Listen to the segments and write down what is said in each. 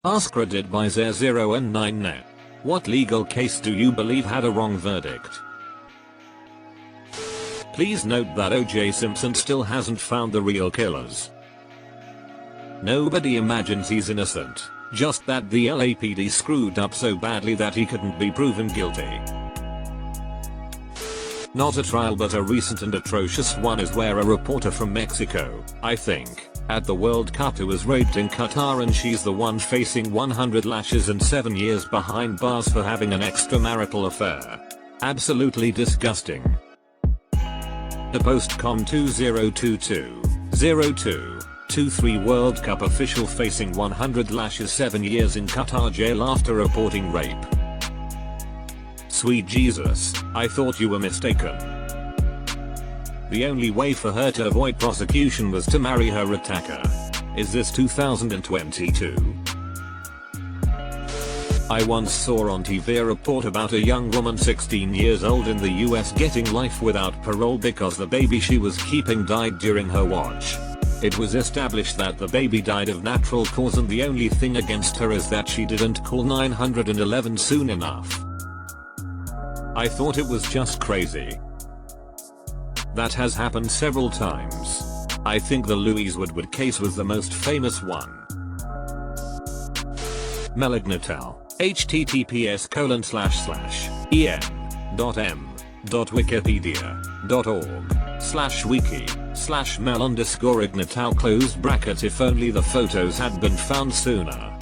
AskReddut by Zare0n9net. What legal case do you believe had a wrong verdict? Please note that O.J. Simpson still hasn't found the real killers. Nobody imagines he's innocent, just that the LAPD screwed up so badly that he couldn't be proven guilty. Not a trial, but a recent and atrocious one is where a reporter from Mexico, I think, at the World Cup who was raped in Qatar, and she's the one facing 100 lashes and 7 years behind bars for having an extramarital affair. Absolutely disgusting. The Postcom 2022-02-23 World Cup official facing 100 lashes, 7 years in Qatar jail after reporting rape. Sweet Jesus, I thought you were mistaken. The only way for her to avoid prosecution was to marry her attacker. Is this 2022? I once saw on TV a report about a young woman 16 years old in the US getting life without parole because the baby she was keeping died during her watch. It was established that the baby died of natural cause, and the only thing against her is that she didn't call 911 soon enough. I thought it was just crazy. That has happened several times. I think the Louise Woodward case was the most famous one. Melignatel. https://en.m.wikipedia.org/wiki/mel_ignatal. If only the photos had been found sooner.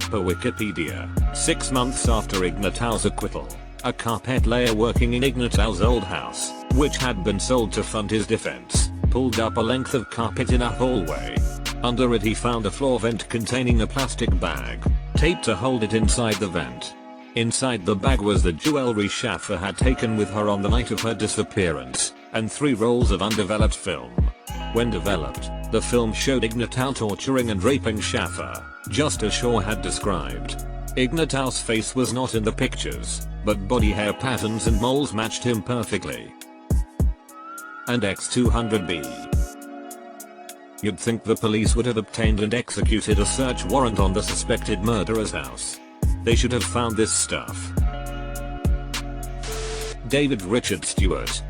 Per Wikipedia, 6 months after Ignatal's acquittal, a carpet layer working in Ignatal's old house, which had been sold to fund his defense, pulled up a length of carpet in a hallway. Under it he found a floor vent containing a plastic bag, taped to hold it inside the vent. Inside the bag was the jewelry Schaffer had taken with her on the night of her disappearance, and 3 rolls of undeveloped film. When developed, the film showed Ignatal torturing and raping Schaffer, just as Shaw had described. Ignatal's face was not in the pictures, but body hair patterns and moles matched him perfectly. And X200B. You'd think the police would have obtained and executed a search warrant on the suspected murderer's house. They should have found this stuff. David Richard Stewart.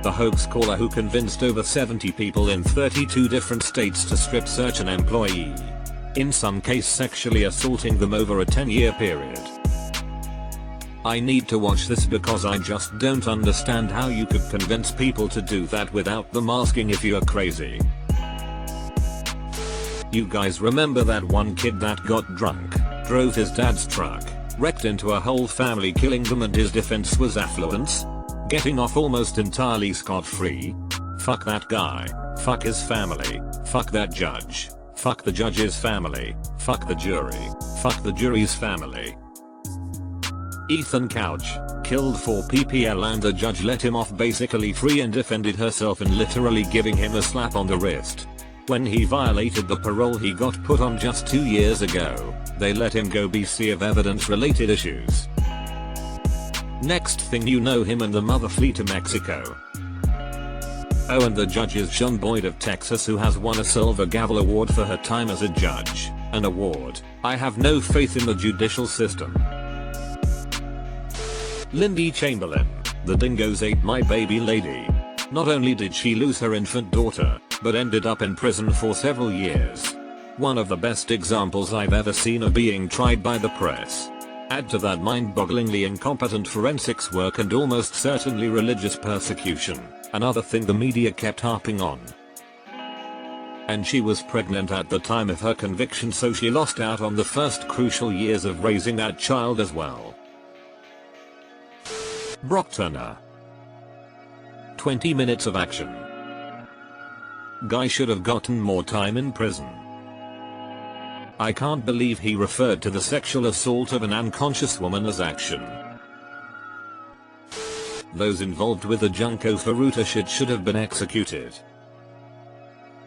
The hoax caller who convinced over 70 people in 32 different states to strip search an employee. In some case sexually assaulting them over a 10-year period. I need to watch this because I just don't understand how you could convince people to do that without them asking if you're crazy. You guys remember that one kid that got drunk, drove his dad's truck, wrecked into a whole family, killing them, and his defense was affluence? Getting off almost entirely scot-free? Fuck that guy, fuck his family, fuck that judge, fuck the judge's family, fuck the jury, fuck the jury's family. Ethan Couch, killed for PPL and the judge let him off basically free and defended herself in literally giving him a slap on the wrist. When he violated the parole he got put on just 2 years ago, they let him go BC of evidence-related issues. Next thing you know, him and the mother flee to Mexico. Oh, and the judge is John Boyd of Texas, who has won a Silver Gavel Award for her time as a judge. An award. I have no faith in the judicial system. Lindy Chamberlain. The dingoes ate my baby lady. Not only did she lose her infant daughter, but ended up in prison for several years. One of the best examples I've ever seen of being tried by the press. Add to that mind-bogglingly incompetent forensics work and almost certainly religious persecution, another thing the media kept harping on. And she was pregnant at the time of her conviction, so she lost out on the first crucial years of raising that child as well. Brock Turner. 20 minutes of action. Guy should have gotten more time in prison. I can't believe he referred to the sexual assault of an unconscious woman as action. Those involved with the Junko Furuta shit should have been executed.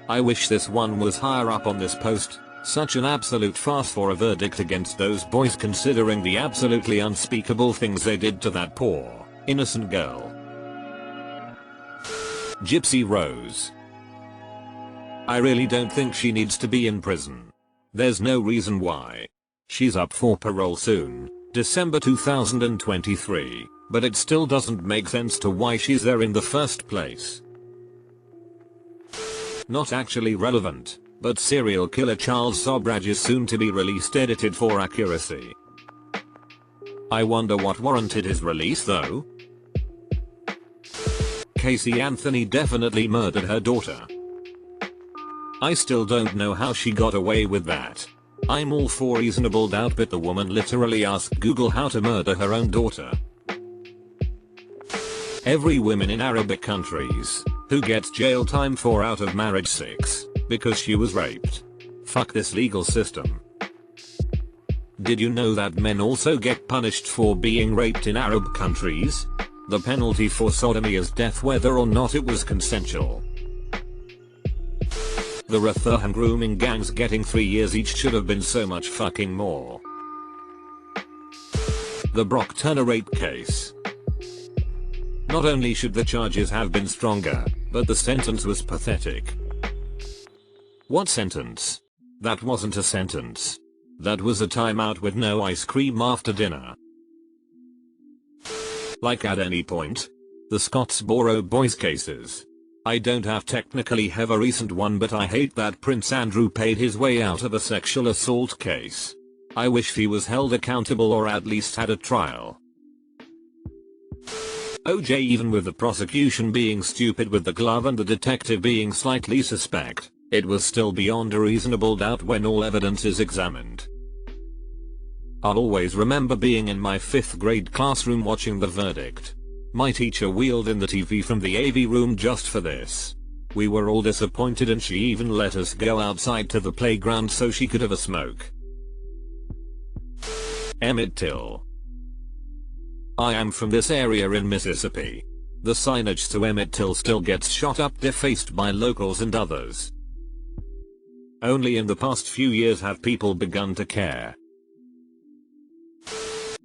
I wish this one was higher up on this post. Such an absolute farce for a verdict against those boys, considering the absolutely unspeakable things they did to that poor, innocent girl. Gypsy Rose. I really don't think she needs to be in prison. There's no reason why. She's up for parole soon, December 2023, but it still doesn't make sense to why she's there in the first place. Not actually relevant, but serial killer Charles Sobraj is soon to be released, edited for accuracy. I wonder what warranted his release though. Casey Anthony definitely murdered her daughter. I still don't know how she got away with that. I'm all for reasonable doubt, but the woman literally asked Google how to murder her own daughter. Every woman in Arabic countries who gets jail time for out of marriage sex because she was raped. Fuck this legal system. Did you know that men also get punished for being raped in Arab countries? The penalty for sodomy is death whether or not it was consensual. The Rotherham grooming gangs getting 3 years each should have been so much fucking more. The Brock Turner rape case. Not only should the charges have been stronger, but the sentence was pathetic. What sentence? That wasn't a sentence. That was a timeout with no ice cream after dinner. Like at any point. The Scottsboro Boys cases. I don't technically have a recent one, but I hate that Prince Andrew paid his way out of a sexual assault case. I wish he was held accountable or at least had a trial. OJ, even with the prosecution being stupid with the glove and the detective being slightly suspect, it was still beyond a reasonable doubt when all evidence is examined. I'll always remember being in my 5th grade classroom watching the verdict. My teacher wheeled in the TV from the AV room just for this. We were all disappointed and she even let us go outside to the playground so she could have a smoke. Emmett Till. I am from this area in Mississippi. The signage to Emmett Till still gets shot up, defaced by locals and others. Only in the past few years have people begun to care.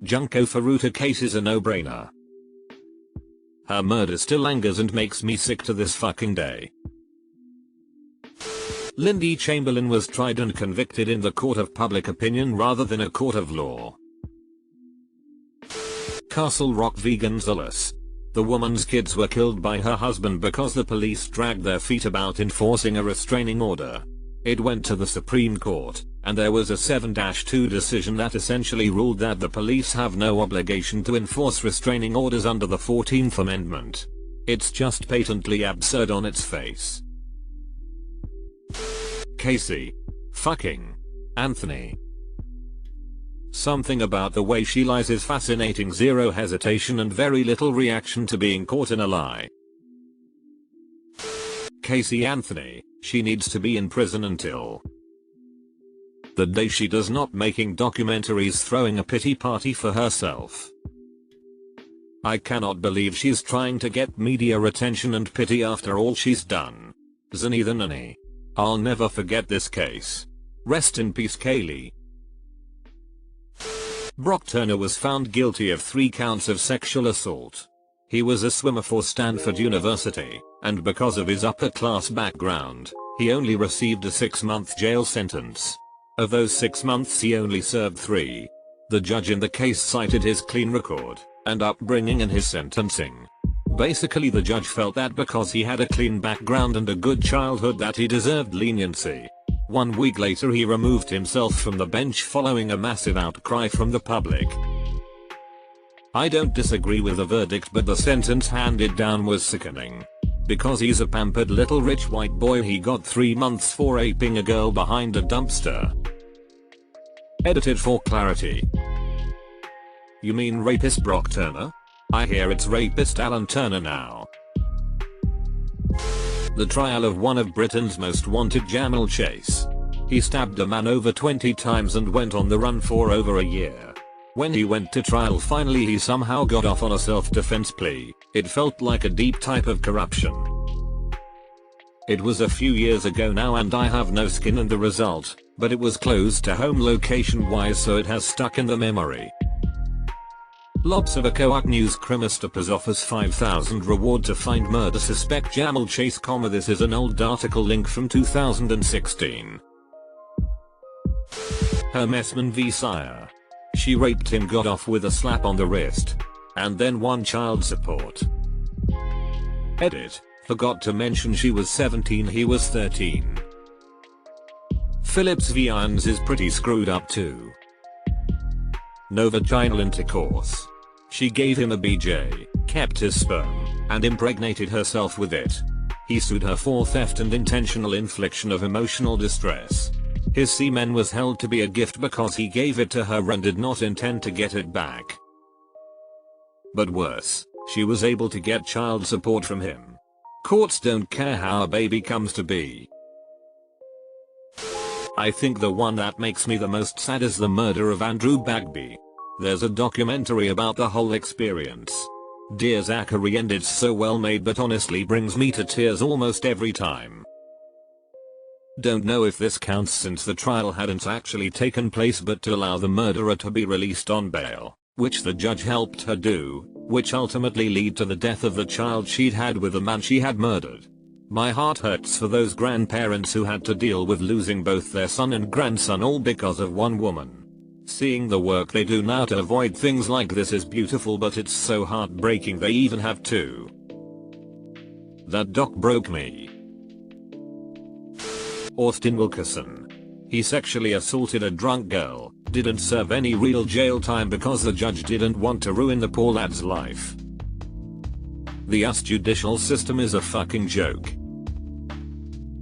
Junko Furuta case is a no-brainer. Her murder still angers and makes me sick to this fucking day. Lindy Chamberlain was tried and convicted in the court of public opinion rather than a court of law. Castle Rock v. Gonzalez. The woman's kids were killed by her husband because the police dragged their feet about enforcing a restraining order. It went to the Supreme Court, and there was a 7-2 decision that essentially ruled that the police have no obligation to enforce restraining orders under the 14th Amendment. It's just patently absurd on its face. Casey. Fucking. Anthony. Something about the way she lies is fascinating. Zero hesitation and very little reaction to being caught in a lie. Casey Anthony. She needs to be in prison until the day she does not, making documentaries throwing a pity party for herself. I cannot believe she's trying to get media attention and pity after all she's done. Zani the Nanny. I'll never forget this case. Rest in peace, Kaylee. Brock Turner was found guilty of 3 counts of sexual assault. He was a swimmer for Stanford University, and because of his upper-class background, he only received a 6-month jail sentence. Of those 6 months he only served 3. The judge in the case cited his clean record and upbringing in his sentencing. Basically, the judge felt that because he had a clean background and a good childhood that he deserved leniency. 1 week later he removed himself from the bench following a massive outcry from the public. I don't disagree with the verdict, but the sentence handed down was sickening. Because he's a pampered little rich white boy, he got 3 months for raping a girl behind a dumpster. Edited for clarity. You mean rapist Brock Turner? I hear it's rapist Alan Turner now. The trial of one of Britain's most wanted, Jamal Chase. He stabbed a man over 20 times and went on the run for over a year. When he went to trial, finally he somehow got off on a self-defense plea. It felt like a deep type of corruption. It was a few years ago now and I have no skin in the result, but it was close to home location wise, so it has stuck in the memory. Lobsavacoak News Crimestoppers offers 5,000 reward to find murder suspect Jamal Chase. This is an old article link from 2016. Hermesman v Sire. She raped him, got off with a slap on the wrist. And then won child support. Edit. Forgot to mention she was 17, he was 13. Phillips v Irons is pretty screwed up too. No vaginal intercourse. She gave him a BJ, kept his sperm, and impregnated herself with it. He sued her for theft and intentional infliction of emotional distress. His semen was held to be a gift because he gave it to her and did not intend to get it back. But worse, she was able to get child support from him. Courts don't care how a baby comes to be. I think the one that makes me the most sad is the murder of Andrew Bagby. There's a documentary about the whole experience. Dear Zachary, and it's so well made, but honestly brings me to tears almost every time. Don't know if this counts since the trial hadn't actually taken place, but to allow the murderer to be released on bail, which the judge helped her do, which ultimately led to the death of the child she'd had with the man she had murdered. My heart hurts for those grandparents who had to deal with losing both their son and grandson all because of one woman. Seeing the work they do now to avoid things like this is beautiful, but it's so heartbreaking they even have to. That doc broke me. Austin Wilkerson. He sexually assaulted a drunk girl, didn't serve any real jail time because the judge didn't want to ruin the poor lad's life. The US judicial system is a fucking joke.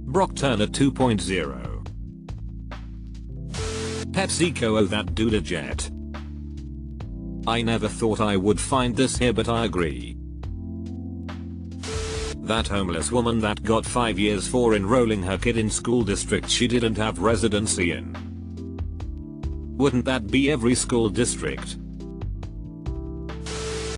Brock Turner 2.0. PepsiCo, oh that dude a jet. I never thought I would find this here, but I agree. That homeless woman that got 5 years for enrolling her kid in school district she didn't have residency in. Wouldn't that be every school district?